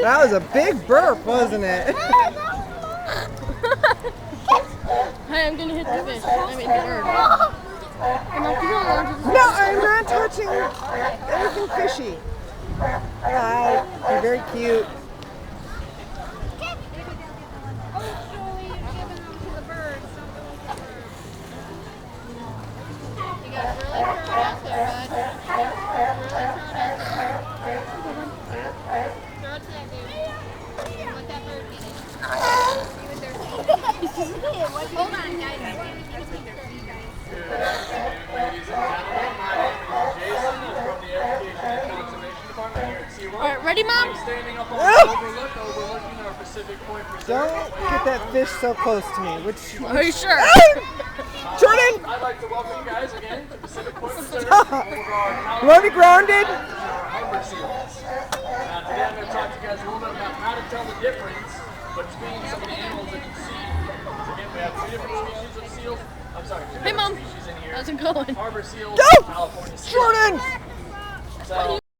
That was a big burp, wasn't it? Hey, I'm gonna hit the fish. I mean the bird. No, I'm not touching anything fishy. Hi, you're very cute. Hold on, guys. Alright, ready, Mom? Don't get that fish so close to me. Are you sure? Jordan! I'd like to welcome you guys again to Pacific Point Reserve. Stop! You want to be grounded? Harbor seals. Today I'm going to talk to you guys a little bit about how to tell the difference between some of the animals that you see. So again, we have 2 different species of seals. I'm sorry, 2 Hey, different Mom. species in here. How's it going? Harbor seals, Go! California seals. Jordan! So